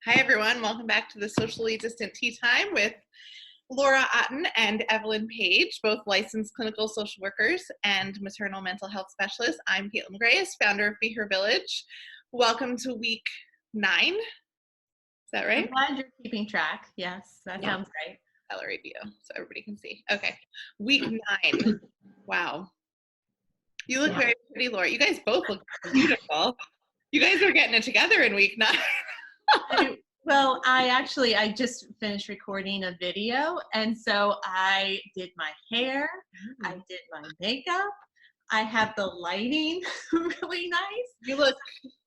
Hi, everyone. Welcome back to the Socially Distant Tea Time with Laura Otten and Evelyn Page, both licensed clinical social workers and maternal mental health specialists. I'm Caitlin Grace, founder of Be Her Village. Welcome to week 9. Is that right? I'm glad you're keeping track. Yes, that sounds great. Gallery view, so everybody can see. Okay, week 9. Wow. You look very pretty, Laura. You guys both look beautiful. You guys are getting it together in week 9. Well, I just finished recording a video, and so I did my hair, I did my makeup, I have the lighting really nice. You look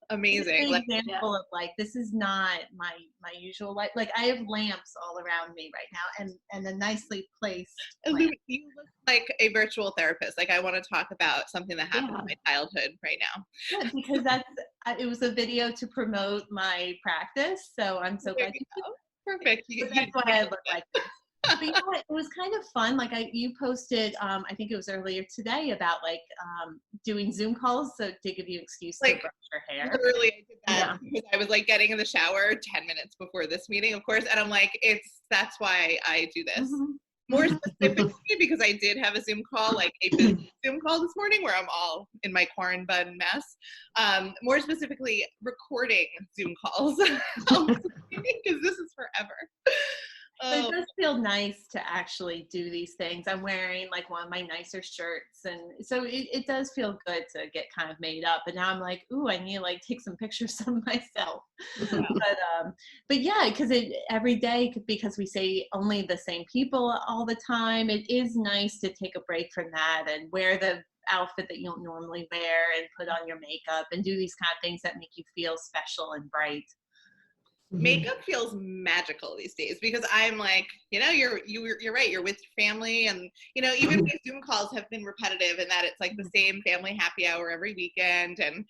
amazing. It's an example of this is not my usual light. Like I have lamps all around me right now, and a nicely placed lamp. You look like a virtual therapist. Like I want to talk about something that happened in my childhood right now. Yeah, because it was a video to promote my practice, so I'm so glad you know. Perfect. That's why I look like this. But you know what? It was kind of fun. Like you posted, I think it was earlier today, about doing Zoom calls, so to give you an excuse to brush your hair. Literally, I did that because I was getting in the shower 10 minutes before this meeting, of course, and I'm like, that's why I do this. Mm-hmm. More specifically, because I did have a Zoom call, a business Zoom call this morning where I'm all in my corn bun mess. More specifically, recording Zoom calls because this is forever. It does feel nice to actually do these things. I'm wearing one of my nicer shirts, and so it does feel good to get kind of made up. And now I'm like, ooh, I need to take some pictures of myself. But yeah, because every day, because we say only the same people all the time, it is nice to take a break from that and wear the outfit that you don't normally wear and put on your makeup and do these kind of things that make you feel special and bright. Makeup feels magical these days because I'm you're right. You're with your family, and even my Zoom calls have been repetitive in that it's the same family happy hour every weekend, and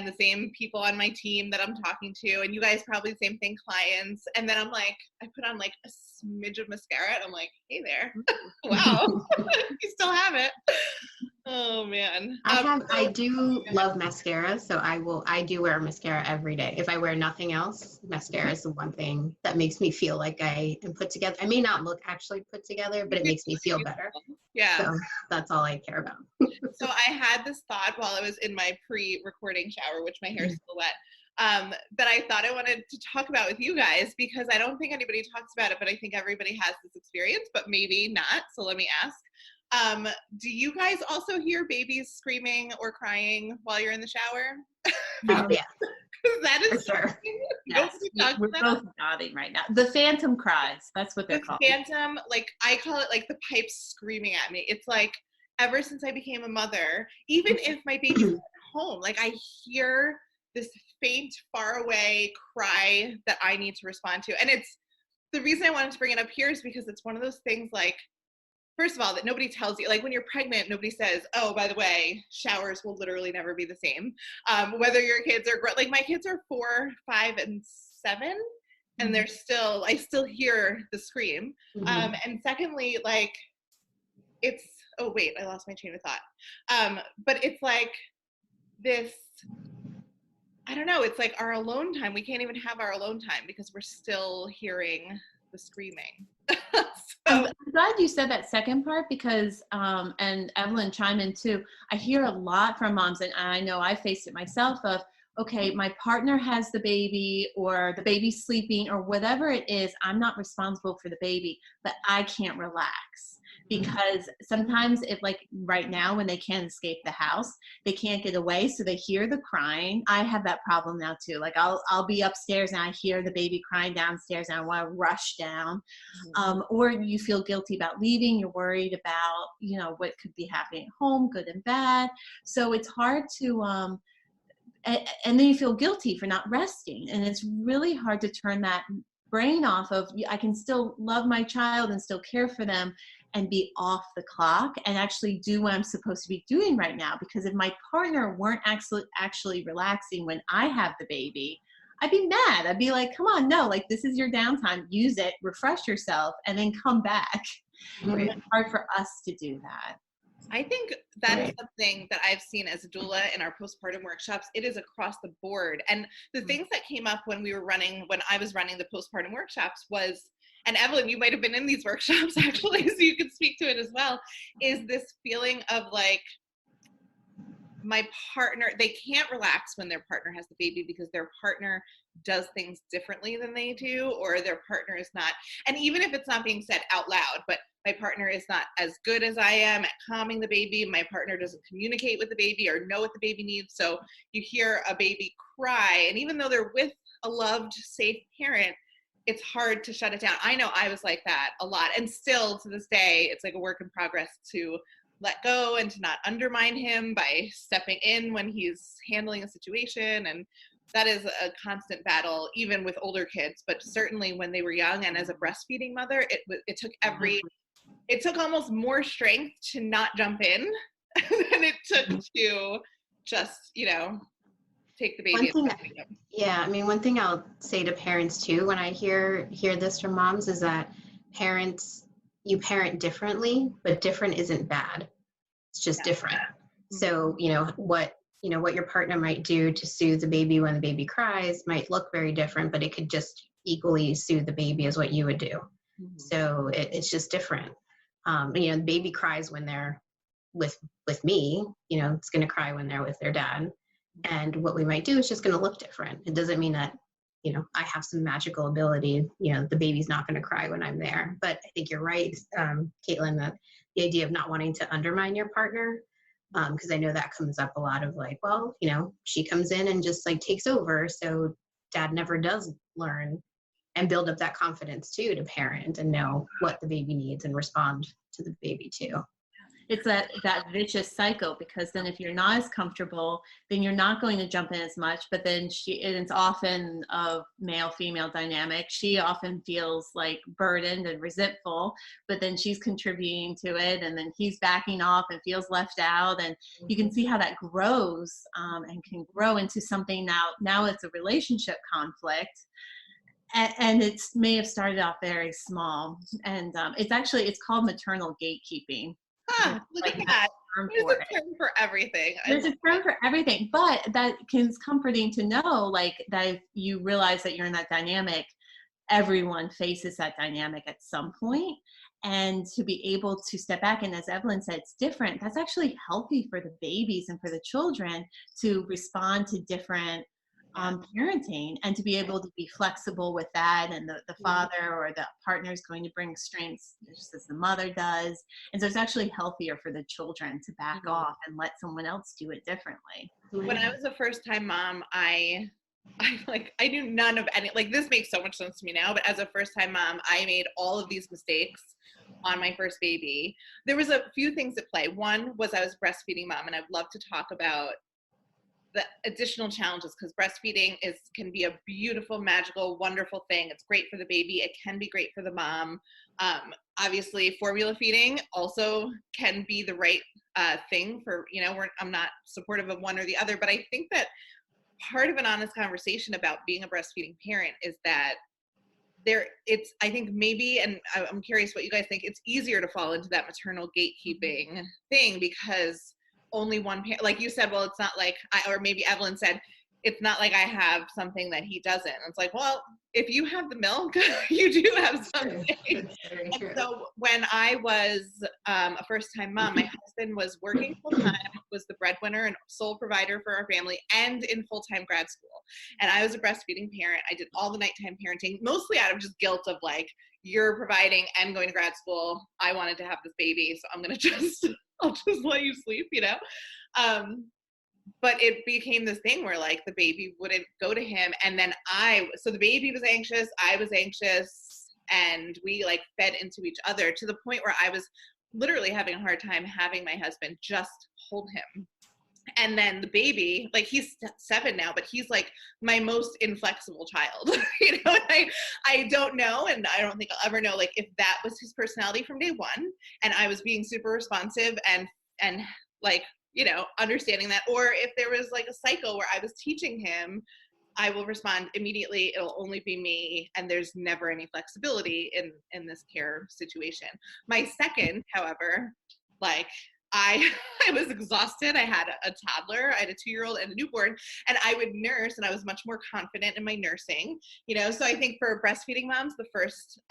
the same people on my team that I'm talking to, and you guys probably the same thing, clients. And then I'm I put on a smidge of mascara, and I'm like, hey there, wow, you still have it. Oh man. I do love mascara, so I do wear mascara every day. If I wear nothing else, mascara is the one thing that makes me feel like I am put together. I may not look actually put together, but it makes me feel better. Yeah. So that's all I care about. So I had this thought while I was in my pre-recording shower, which my hair is still wet, that I thought I wanted to talk about with you guys because I don't think anybody talks about it, but I think everybody has this experience, but maybe not. So let me ask. Do you guys also hear babies screaming or crying while you're in the shower? Oh, yeah. That is for sure. Yes, we're both nodding right now. The phantom cries. That's what they're called. Phantom, I call it the pipes screaming at me. It's ever since I became a mother, even if my baby's at home, I hear this faint, far away cry that I need to respond to. And it's the reason I wanted to bring it up here is because it's one of those things first of all, that nobody tells you, when you're pregnant, nobody says, oh, by the way, showers will literally never be the same. Whether your kids are, my kids are 4, 5, and 7, and I still hear the scream. And secondly, it's, oh wait, I lost my chain of thought. But it's this, I don't know, it's our alone time. We can't even have our alone time because we're still hearing the screaming. I'm glad you said that second part because, and Evelyn chime in too, I hear a lot from moms, and I know I faced it myself of, okay, my partner has the baby or the baby's sleeping or whatever it is, I'm not responsible for the baby, but I can't relax. Because sometimes if right now when they can't escape the house, they can't get away, so they hear the crying. I have that problem now too. I'll be upstairs and I hear the baby crying downstairs and I want to rush down. Or you feel guilty about leaving. You're worried about, what could be happening at home, good and bad. So it's hard to, and then you feel guilty for not resting. And it's really hard to turn that brain off of, I can still love my child and still care for them and be off the clock and actually do what I'm supposed to be doing right now. Because if my partner weren't actually relaxing when I have the baby, I'd be mad. I'd be like, come on, no, this is your downtime, use it, refresh yourself, and then come back. It's hard for us to do that. I think that is something that I've seen as a doula in our postpartum workshops. It is across the board. And the things that came up when I was running the postpartum workshops was, and Evelyn, you might have been in these workshops actually, so you can speak to it as well, is this feeling of like, my partner, they can't relax when their partner has the baby because their partner does things differently than they do, or their partner is not, and even if it's not being said out loud, but my partner is not as good as I am at calming the baby, my partner doesn't communicate with the baby or know what the baby needs. So you hear a baby cry, and even though they're with a loved, safe parent, it's hard to shut it down. I know I was like that a lot, and still to this day, it's like a work in progress to let go and to not undermine him by stepping in when he's handling a situation. And that is a constant battle, even with older kids, but certainly when they were young. And as a breastfeeding mother, it took almost more strength to not jump in than it took to just, take the baby. Yeah, I mean, one thing I'll say to parents too, when I hear this from moms, is that you parent differently, but different isn't bad. It's just different. So, what your partner might do to soothe the baby when the baby cries might look very different, but it could just equally soothe the baby as what you would do. So it's just different. The baby cries when they're with me, it's going to cry when they're with their dad. And what we might do is just going to look different. It doesn't mean that, I have some magical ability, the baby's not going to cry when I'm there. But I think you're right, Caitlin, that the idea of not wanting to undermine your partner, because I know that comes up a lot of like, well, she comes in and just like takes over. So dad never does learn and build up that confidence too to parent and know what the baby needs and respond to the baby too. It's that vicious cycle, because then if you're not as comfortable, then you're not going to jump in as much, but then it's often a male-female dynamic. She often feels like burdened and resentful, but then she's contributing to it, and then he's backing off and feels left out. And you can see how that grows and can grow into something now it's a relationship conflict. And it may have started off very small. And it's called maternal gatekeeping. Look at that. There's a term for everything. There's a term for everything, but that is comforting to know, like, that if you realize that you're in that dynamic, everyone faces that dynamic at some point, and to be able to step back. And as Evelyn said, it's different. That's actually healthy for the babies and for the children to respond to different parenting, and to be able to be flexible with that. And the father or the partner is going to bring strengths just as the mother does. And so it's actually healthier for the children to back off and let someone else do it differently. When I was a first-time mom, I knew none of any, like, this makes so much sense to me now, but as a first-time mom, I made all of these mistakes on my first baby. There was a few things at play. One was I was a breastfeeding mom, and I'd love to talk about the additional challenges, because breastfeeding can be a beautiful, magical, wonderful thing. It's great for the baby. It can be great for the mom. Obviously, formula feeding also can be the right thing for, I'm not supportive of one or the other, but I think that part of an honest conversation about being a breastfeeding parent is that I think maybe, and I'm curious what you guys think, it's easier to fall into that maternal gatekeeping thing because only one parent, like you said, well, it's not like or maybe Evelyn said, it's not like I have something that he doesn't. It's like, well, if you have the milk, you do have something. And so when I was a first-time mom, my husband was working full-time, was the breadwinner and sole provider for our family, and in full-time grad school. And I was a breastfeeding parent. I did all the nighttime parenting, mostly out of just guilt of like, you're providing and going to grad school. I wanted to have this baby, so I'll just let you sleep, but it became this thing where like the baby wouldn't go to him. And then so the baby was anxious, I was anxious, and we like fed into each other to the point where I was literally having a hard time having my husband just hold him. And then the baby, like, he's 7 now, but he's like my most inflexible child, and I don't know, and I don't think I'll ever know, like, if that was his personality from day one, and I was being super responsive and like, understanding that, or if there was like a cycle where I was teaching him, I will respond immediately, it'll only be me, and there's never any flexibility in this care situation. My second, however, like, I was exhausted. I had a toddler, I had a 2-year-old and a newborn, and I would nurse, and I was much more confident in my nursing, you know. So I think for breastfeeding moms, the first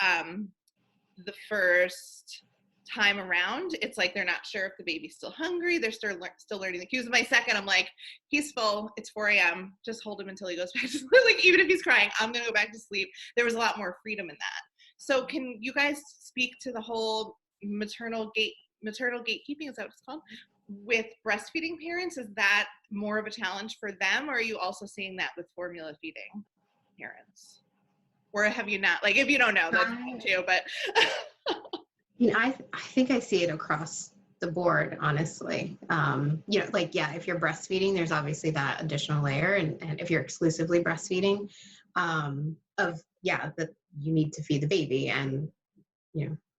time around, it's like they're not sure if the baby's still hungry. They're still learning the cues. And my second, I'm like, he's full. It's 4 a.m. Just hold him until he goes back to sleep. Like, even if he's crying, I'm going to go back to sleep. There was a lot more freedom in that. So can you guys speak to the whole maternal gatekeeping, is that what it's called, with breastfeeding parents? Is that more of a challenge for them, or are you also seeing that with formula feeding parents? Or have you not? Like, if you don't know, that's fine too, but I think I see it across the board, honestly. Like, yeah, if you're breastfeeding, there's obviously that additional layer. And if you're exclusively breastfeeding, that you need to feed the baby. And,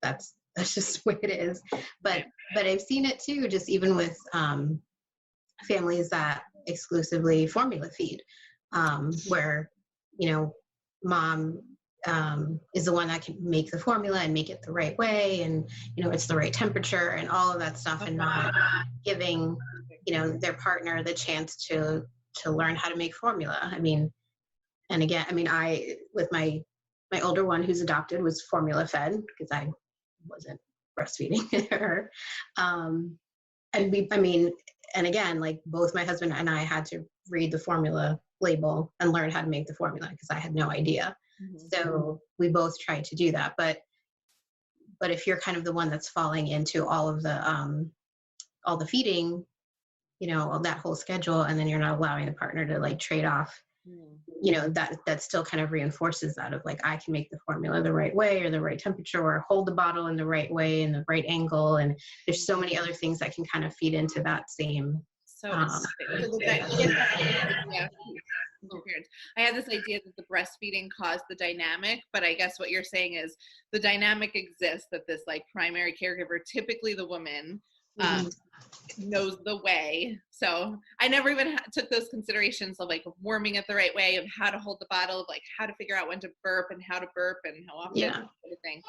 that's just the way it is. But I've seen it too, just even with families that exclusively formula feed, where, mom is the one that can make the formula and make it the right way, and it's the right temperature and all of that stuff, and not giving their partner the chance to learn how to make formula. I with my older one who's adopted was formula fed because I wasn't breastfeeding her, and again, like, both my husband and I had to read the formula label and learn how to make the formula because I had no idea. Mm-hmm. So we both tried to do that. But if you're kind of the one that's falling into all the feeding, that whole schedule, and then you're not allowing the partner to like trade off, that still kind of reinforces that of like, I can make the formula the right way or the right temperature or hold the bottle in the right way and the right angle. And there's so many other things that can kind of feed into that same. I had this idea that the breastfeeding caused the dynamic, but I guess what you're saying is the dynamic exists, that this like primary caregiver, typically the woman, knows the way. So I never even took those considerations of like warming it the right way, of how to hold the bottle, of like how to figure out when to burp and how to burp and how often. Yeah. Kind of thing.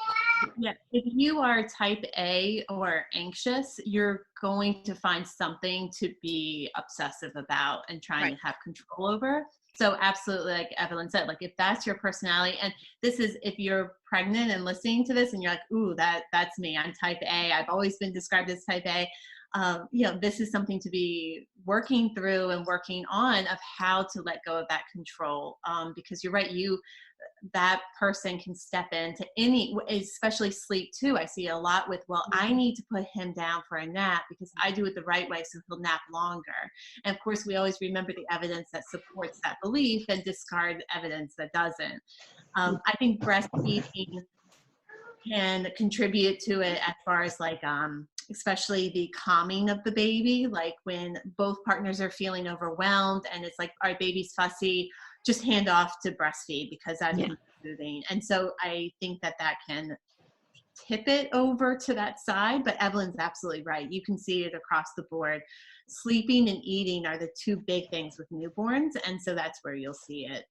Yeah. If you are type A or anxious, you're going to find something to be obsessive about and trying to have control over. So absolutely, like Evelyn said, like if that's your personality, and this is if you're pregnant and listening to this and you're like, ooh, that's me, I'm type A, I've always been described as type A. This is something to be working through and working on, of how to let go of that control. Because you're right, that person can step into any, especially sleep too. I see a lot with, well, I need to put him down for a nap because I do it the right way so he'll nap longer. And of course, we always remember the evidence that supports that belief and discard evidence that doesn't. I think breastfeeding can contribute to it as far as like, especially the calming of the baby, like when both partners are feeling overwhelmed and it's like, our baby's fussy, just hand off to breastfeed because that's soothing. And so I think that can tip it over to that side, but Evelyn's absolutely right. You can see it across the board. Sleeping and eating are the two big things with newborns. And so that's where you'll see it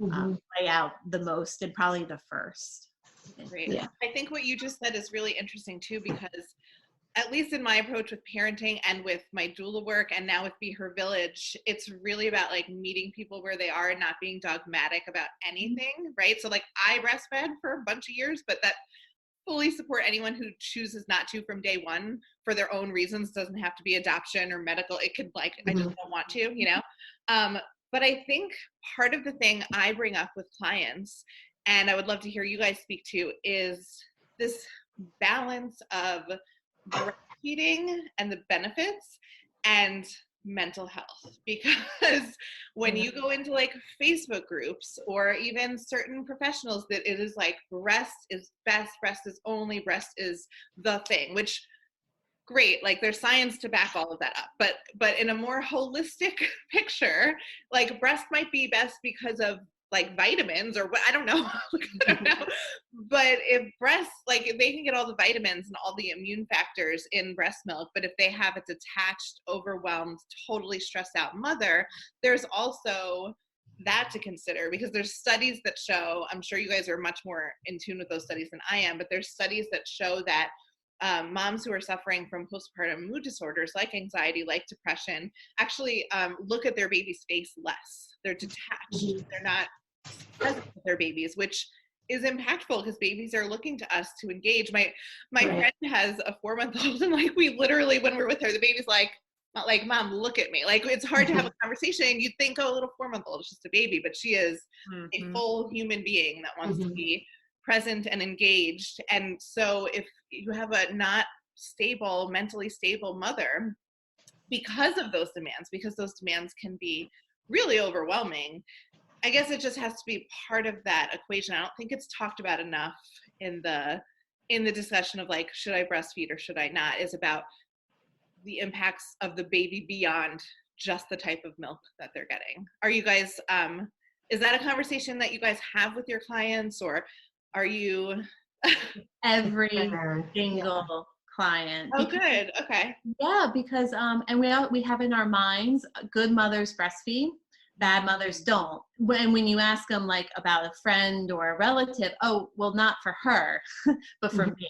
play out the most, and probably the first. Great. Yeah. I think what you just said is really interesting too, because at least in my approach with parenting and with my doula work and now with Be Her Village, it's really about like meeting people where they are and not being dogmatic about anything, right? So like I breastfed for a bunch of years, but that fully support anyone who chooses not to from day one for their own reasons. Doesn't have to be adoption or medical. It could like, I just don't want to, But I think part of the thing I bring up with clients, and I would love to hear you guys speak to, is this balance of breastfeeding and the benefits and mental health. Because when you go into like Facebook groups or even certain professionals, that it is like breast is best, breast is only, breast is the thing, which great, like there's science to back all of that up, but in a more holistic picture, like breast might be best because of like vitamins or what, I don't know. But if breast, like if they can get all the vitamins and all the immune factors in breast milk, but if they have a detached, overwhelmed, totally stressed out mother, there's also that to consider, because there's studies that show, I'm sure you guys are much more in tune with those studies than I am, but there's studies that show that moms who are suffering from postpartum mood disorders like anxiety, like depression, actually look at their baby's face less. They're detached. They're not present with their babies, which is impactful because babies are looking to us to engage. My friend has a 4-month-old, and like we literally, when we're with her, the baby's like, not like, Mom, look at me. Like it's hard to have a conversation. You'd think, oh, a little 4-month-old is just a baby, but she is a full human being that wants to be present and engaged. And so if you have a not stable, mentally stable mother, because of those demands, because those demands can be really overwhelming, I guess it just has to be part of that equation. I don't think it's talked about enough in the discussion of like, should I breastfeed or should I not, is about the impacts of the baby beyond just the type of milk that they're getting. Are you guys, is that a conversation that you guys have with your clients, or are you? Every single client. Oh, good. Okay. Yeah, because and we have in our minds, good mothers breastfeed, bad mothers don't. When you ask them like about a friend or a relative, oh, well, not for her, but for me.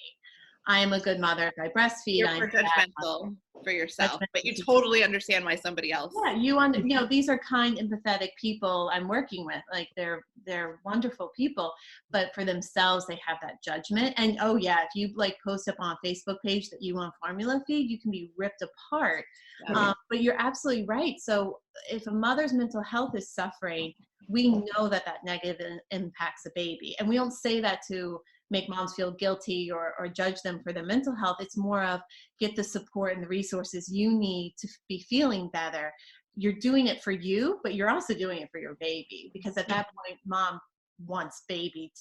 I am a good mother if I breastfeed. You're judgmental for yourself, but you totally understand why somebody else. Yeah, you know, these are kind, empathetic people I'm working with. Like they're wonderful people, but for themselves, they have that judgment. And oh yeah, if you like post up on a Facebook page that you want formula feed, you can be ripped apart. Yeah. But you're absolutely right. So if a mother's mental health is suffering, we know that negative impacts a baby, and we don't say that to make moms feel guilty or judge them for their mental health. It's more of get the support and the resources you need to be feeling better. You're doing it for you, but you're also doing it for your baby, because at that point, mom wants baby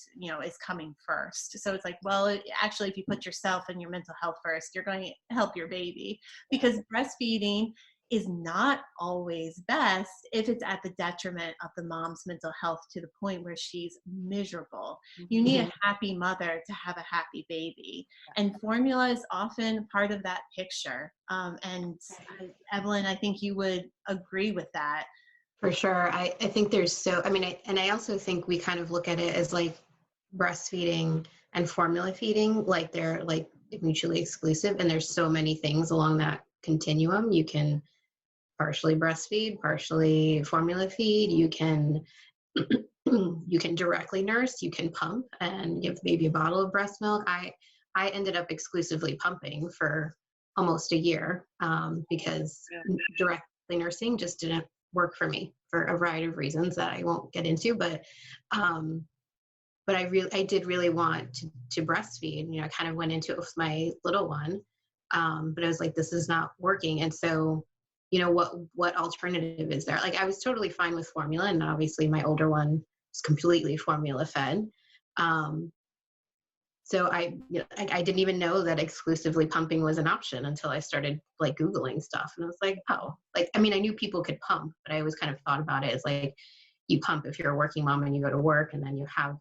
is coming first. So it's like, well, actually, if you put yourself and your mental health first, you're going to help your baby, because breastfeeding is not always best if it's at the detriment of the mom's mental health to the point where she's miserable. You need a happy mother to have a happy baby. And formula is often part of that picture. And Evelyn, I think you would agree with that. For sure. I think there's I also think we kind of look at it as like breastfeeding and formula feeding, like they're like mutually exclusive. And there's so many things along that continuum. You can partially breastfeed, partially formula feed. You can directly nurse, you can pump and give the baby a bottle of breast milk. I ended up exclusively pumping for almost a year because directly nursing just didn't work for me for a variety of reasons that I won't get into. But I did really want to breastfeed. You know, I kind of went into it with my little one, but I was like, this is not working. And so, you know, what alternative is there? Like, I was totally fine with formula, and obviously my older one was completely formula fed. So I didn't even know that exclusively pumping was an option until I started like Googling stuff. And I was like, oh, like, I mean, I knew people could pump, but I always kind of thought about it as like, you pump if you're a working mom and you go to work, and then you have,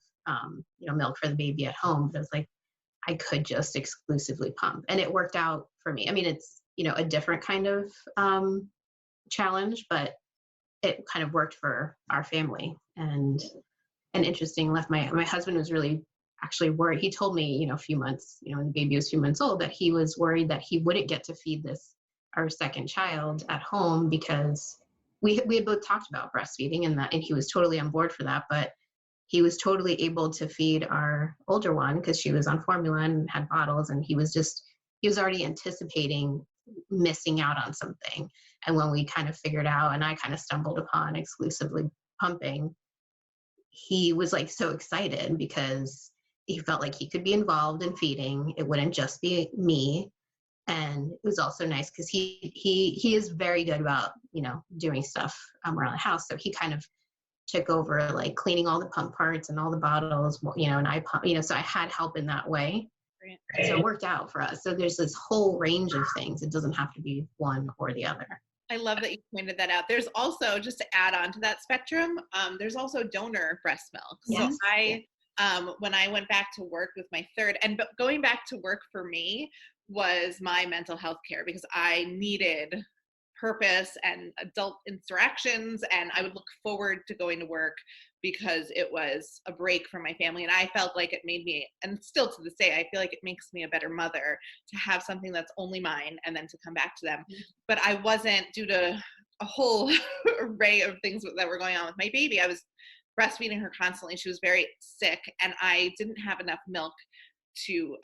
milk for the baby at home. But it's like, I could just exclusively pump, and it worked out for me. I mean, it's, a different kind of challenge, but it kind of worked for our family. And interesting enough, my husband was really actually worried. He told me, a few months, when the baby was a few months old, that he was worried that he wouldn't get to feed our second child at home, because we had both talked about breastfeeding and he was totally on board for that. But he was totally able to feed our older one because she was on formula and had bottles, and he was already anticipating missing out on something. And when we kind of figured out, and I kind of stumbled upon exclusively pumping, he was like so excited because he felt like he could be involved in feeding. It wouldn't just be me. And it was also nice because he is very good about, doing stuff around the house. So he kind of took over like cleaning all the pump parts and all the bottles, and I pump, so I had help in that way. So it worked out for us. So there's this whole range of things. It doesn't have to be one or the other. I love that you pointed that out. There's also, just to add on to that spectrum, there's also donor breast milk. Yes. So when I went back to work with my third, but going back to work for me was my mental health care, because I needed purpose and adult interactions. And I would look forward to going to work because it was a break from my family. And I felt like it made me, and still to this day, I feel like it makes me a better mother to have something that's only mine and then to come back to them. But I wasn't, due to a whole array of things that were going on with my baby, I was breastfeeding her constantly. She was very sick and I didn't have enough milk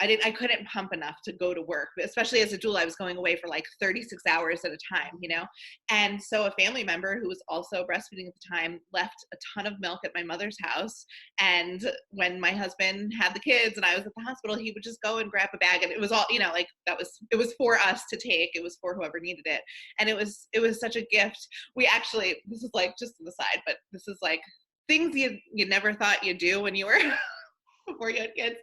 I couldn't pump enough to go to work, especially as a doula. I was going away for like 36 hours at a time, you know? And so a family member who was also breastfeeding at the time left a ton of milk at my mother's house. And when my husband had the kids and I was at the hospital, he would just go and grab a bag, and it was all, you know, like it was for us to take. It was for whoever needed it. And it was such a gift. We actually, this is like just to the side, but this is like things you never thought you'd do when you were before you had kids.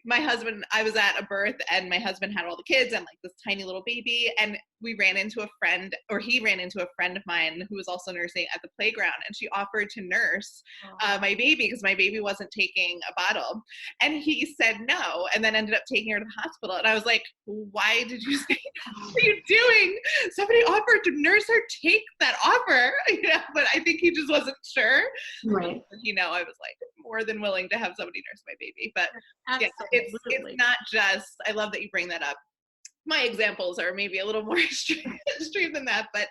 My husband, I was at a birth and my husband had all the kids and like this tiny little baby, and he ran into a friend of mine who was also nursing at the playground, and she offered to nurse my baby because my baby wasn't taking a bottle, and he said no, and then ended up taking her to the hospital. And I was like, why did you say no? What are you doing? Somebody offered to nurse her. Take that offer. You know, but I think he just wasn't sure. Right. You know, I was like more than willing to have somebody nurse my baby. But Absolutely. yeah, it's not just, I love that you bring that up. My examples are maybe a little more extreme than that, but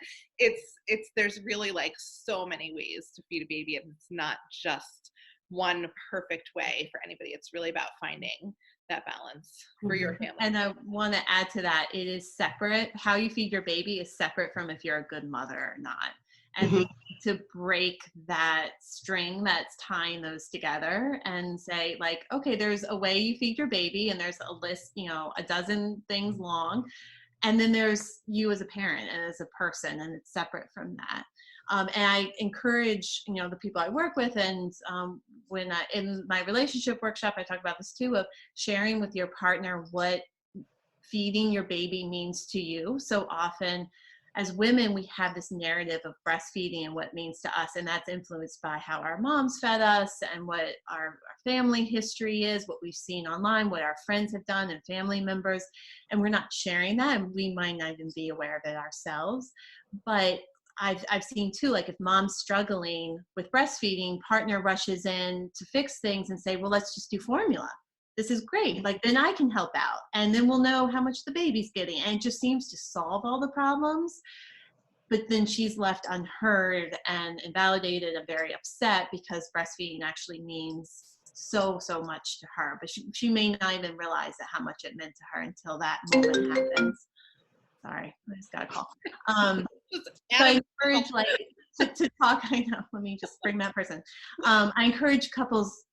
there's really like so many ways to feed a baby, and it's not just one perfect way for anybody. It's really about finding that balance for your family. And I want to add to that, it is separate. How you feed your baby is separate from if you're a good mother or not. And to break that string that's tying those together and say like, okay, there's a way you feed your baby, and there's a list, you know, a dozen things long. And then there's you as a parent and as a person, and it's separate from that. And I encourage, you know, the people I work with, and in my relationship workshop, I talk about this too, of sharing with your partner what feeding your baby means to you. So often as women, we have this narrative of breastfeeding and what it means to us, and that's influenced by how our moms fed us and what our family history is, what we've seen online, what our friends have done and family members, and we're not sharing that, and we might not even be aware of it ourselves. But I've seen too, like if mom's struggling with breastfeeding, partner rushes in to fix things and say, well, let's just do formula. This is great. Like then I can help out, and then we'll know how much the baby's getting. And it just seems to solve all the problems. But then she's left unheard and invalidated and very upset because breastfeeding actually means so much to her. But she may not even realize how much it meant to her until that moment happens. Sorry, I just got a call. So I encourage like to talk. I know. Let me just bring that person. I encourage couples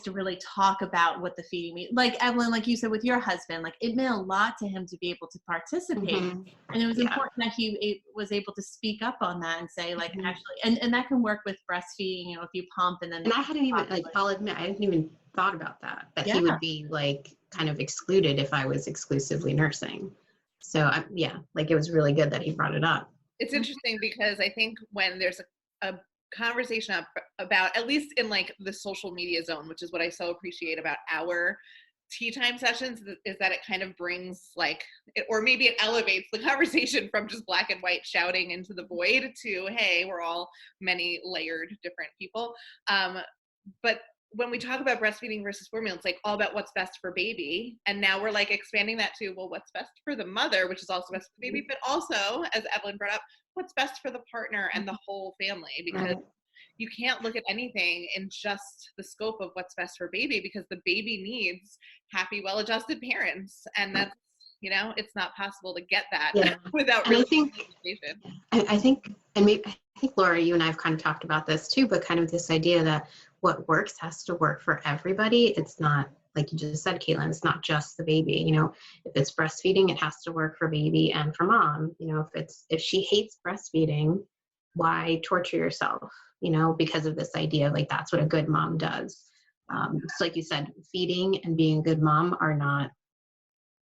to really talk about what the feeding means. Like Evelyn, like you said with your husband, like it meant a lot to him to be able to participate. And it was important that he was able to speak up on that and say like, actually, and that can work with breastfeeding, you know, if you pump and then. And I hadn't even, like, I'll admit, I hadn't even thought about that he would be like kind of excluded if I was exclusively nursing. So like it was really good that he brought it up. It's interesting because I think when there's a conversation about, at least in like the social media zone, which is what I so appreciate about our tea time sessions, is that it kind of brings like, or maybe it elevates the conversation from just black and white shouting into the void to, hey, we're all many layered different people. But when we talk about breastfeeding versus formula, it's like all about what's best for baby. And now we're like expanding that to, well, what's best for the mother, which is also best for baby, but also, as Evelyn brought up, what's best for the partner and the whole family, because you can't look at anything in just the scope of what's best for baby, because the baby needs happy, well-adjusted parents. And that's, you know, it's not possible to get that without really communication. I think Laura, you and I have kind of talked about this too, but kind of this idea that what works has to work for everybody. It's not, like you just said, Caitlin, it's not just the baby. You know, if it's breastfeeding, it has to work for baby and for mom. You know, if she hates breastfeeding, why torture yourself? You know, because of this idea, like that's what a good mom does. So like you said, feeding and being a good mom are not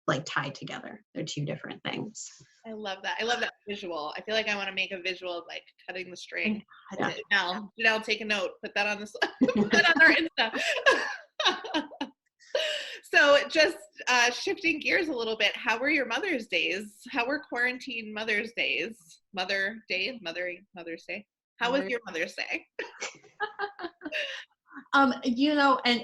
like tied together. They're two different things. I love that. I love that visual. I feel like I want to make a visual of like cutting the string. Janelle, take a note. Put that on put that on our Insta. So just shifting gears a little bit, how were your Mother's Days? How were quarantine Mother's Days? Mother's Day? How was your Mother's Day? And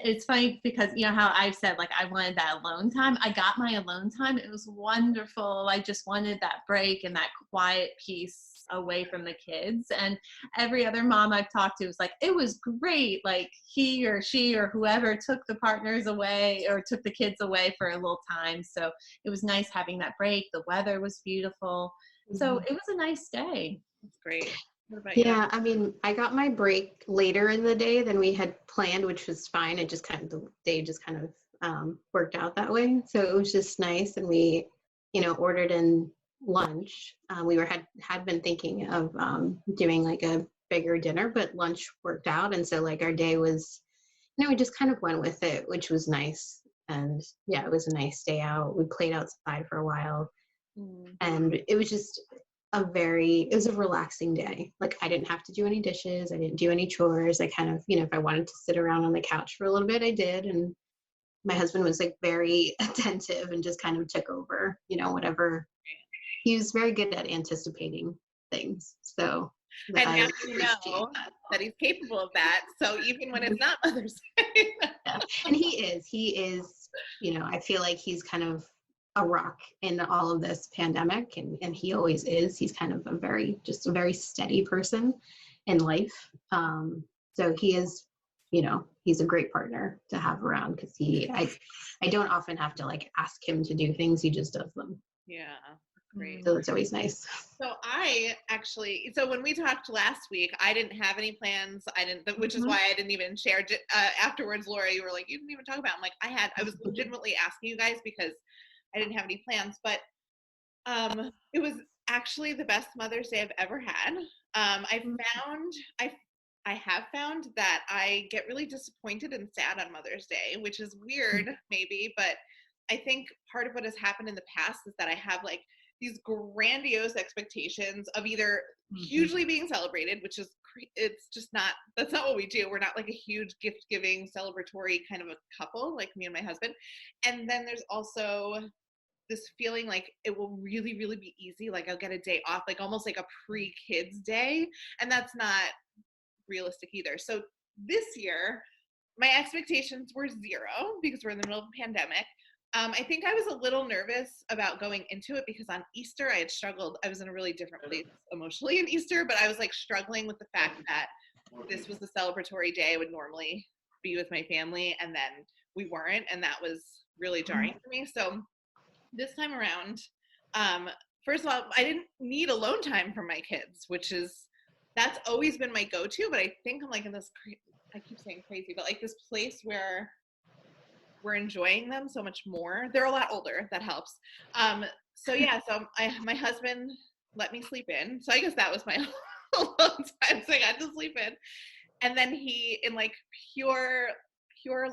it's funny because how I've said like I wanted that alone time. I got my alone time. It was wonderful. I just wanted that break and that quiet peace away from the kids. And every other mom I've talked to was like, it was great. Like he or she or whoever took the partners away or took the kids away for a little time. So it was nice having that break. The weather was beautiful. So it was a nice day. That's great. What about you? Yeah, I mean, I got my break later in the day than we had planned, which was fine. It just the day just kind of worked out that way. So it was just nice. And we, ordered in lunch. We had been thinking of doing like a bigger dinner, but lunch worked out. And so like our day was, we just kind of went with it, which was nice. And yeah, it was a nice day out. We played outside for a while. And it was just it was a relaxing day. Like I didn't have to do any dishes. I didn't do any chores. I kind of, if I wanted to sit around on the couch for a little bit, I did. And my husband was like very attentive and just kind of took over, whatever. He was very good at anticipating things. So and now you know that he's capable of that. So even when it's not Mother's Day. Yeah. And he is, I feel like he's kind of a rock in all of this pandemic, and he always is. He's kind of a very steady person in life. So he is, he's a great partner to have around because I don't often have to like ask him to do things. He just does them. Yeah. Great. So it's always nice. So when we talked last week, I didn't have any plans. Which is why I didn't even share. Afterwards, Laura, you were like, you didn't even talk about it. I'm like, I was legitimately asking you guys because I didn't have any plans, but it was actually the best Mother's Day I've ever had. I have found that I get really disappointed and sad on Mother's Day, which is weird maybe, but I think part of what has happened in the past is that I have like these grandiose expectations of either hugely being celebrated, which is, that's not what we do. We're not like a huge gift giving celebratory kind of a couple like me and my husband. And then there's also this feeling like it will really, really be easy. Like I'll get a day off, like almost like a pre-kids day. And that's not realistic either. So this year, my expectations were zero because we're in the middle of a pandemic. I think I was a little nervous about going into it because on Easter I had struggled. I was in a really different place emotionally in Easter, but I was like struggling with the fact that this was the celebratory day I would normally be with my family, and then we weren't, and that was really jarring for me. So this time around, first of all, I didn't need alone time from my kids, that's always been my go-to, but I think I'm like in this, I keep saying crazy, but like this place where we're enjoying them so much more. They're a lot older. That helps. So my husband let me sleep in. So I guess that was my alone time. So I got to sleep in. And then he, in like pure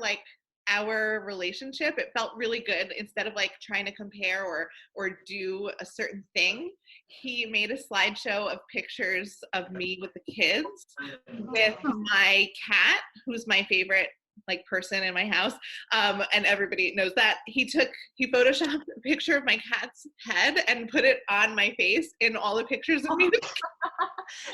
like our relationship, it felt really good. Instead of like trying to compare or do a certain thing, he made a slideshow of pictures of me with the kids, with my cat, who's my favorite like person in my house, and everybody knows that. He photoshopped a picture of my cat's head and put it on my face in all the pictures of me.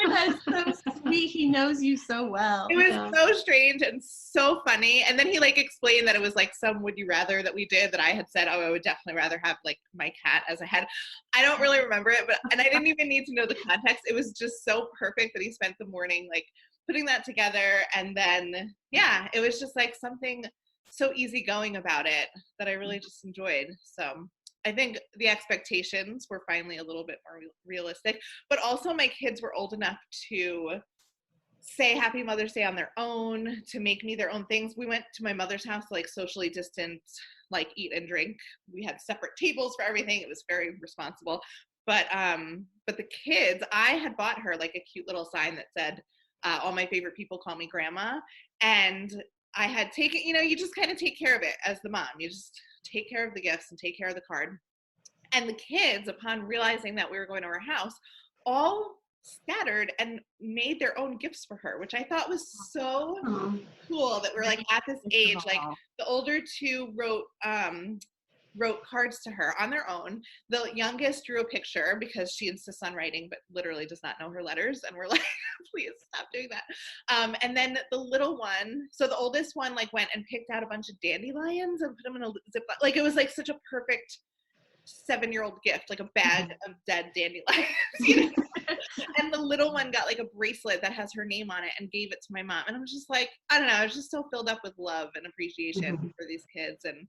That's so sweet. He knows you so well. It was so strange and so funny. And then he like explained that it was like some would you rather that we did, that I had said, oh, I would definitely rather have like my cat as a head. I don't really remember it, and I didn't even need to know the context. It was just so perfect that he spent the morning like putting that together. And then, yeah, it was just like something so easygoing about it that I really just enjoyed. So I think the expectations were finally a little bit more realistic, but also my kids were old enough to say Happy Mother's Day on their own, to make me their own things. We went to my mother's house to like socially distance, like eat and drink. We had separate tables for everything. It was very responsible. But the kids, I had bought her like a cute little sign that said, all my favorite people call me grandma. And I had taken, you just kind of take care of it as the mom. You just take care of the gifts and take care of the card. And the kids, upon realizing that we were going to her house, all scattered and made their own gifts for her, which I thought was so cool that we're like at this age. Like the older two wrote wrote cards to her on their own. The youngest drew a picture because she insists on writing, but literally does not know her letters. And we're like, please stop doing that. And then the little one, so the oldest one like went and picked out a bunch of dandelions and put them in a Ziploc. Like it was like such a perfect 7-year-old gift, like a bag of dead dandelions. You know? And the little one got like a bracelet that has her name on it and gave it to my mom. And I was just like, I don't know, I was just so filled up with love and appreciation for these kids. And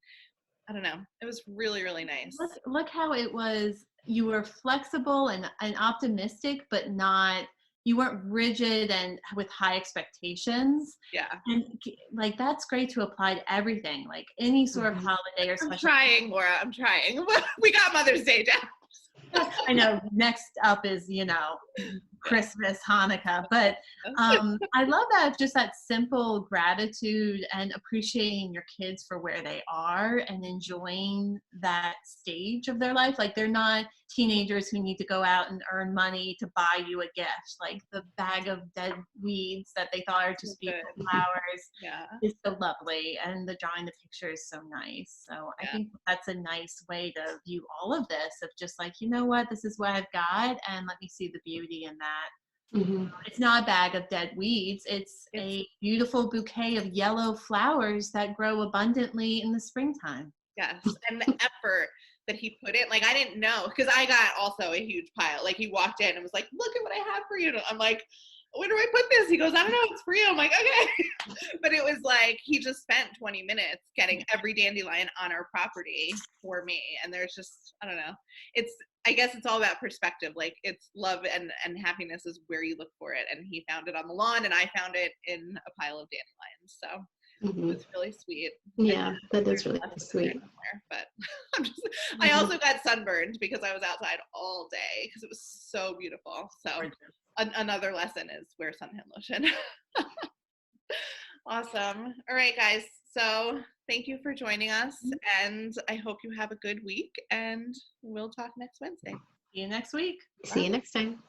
I don't know, it was really, really nice. Look how it was, you were flexible and optimistic, but not, you weren't rigid and with high expectations. Yeah. And like, that's great to apply to everything, like any sort of holiday or special. I'm trying, Laura, I'm trying. We got Mother's Day down. I know next up is, you know, Christmas, Hanukkah, but I love that, just that simple gratitude and appreciating your kids for where they are and enjoying that stage of their life. Like they're not teenagers who need to go out and earn money to buy you a gift. Like the bag of dead weeds that they thought are just beautiful flowers is so lovely, and the drawing the picture is so nice. So I think that's a nice way to view all of this, of just like, you know what, this is what I've got, and let me see the beauty in that. It's not a bag of dead weeds. It's a beautiful bouquet of yellow flowers that grow abundantly in the springtime. Yes, and the effort that he put in, like I didn't know, because I got also a huge pile. Like he walked in and was like, look at what I have for you. And I'm like, where do I put this? He goes, I don't know, it's for you. I'm like, okay. But it was like, he just spent 20 minutes getting every dandelion on our property for me. And there's just, I don't know. I guess it's all about perspective. Like it's love and happiness is where you look for it. And he found it on the lawn and I found it in a pile of dandelions. So it was really sweet. Yeah, that is really sweet. But I also got sunburned because I was outside all day because it was so beautiful. So another lesson is wear suntan lotion. Awesome. All right, guys. So thank you for joining us, and I hope you have a good week, and we'll talk next Wednesday. See you next week. See you next time.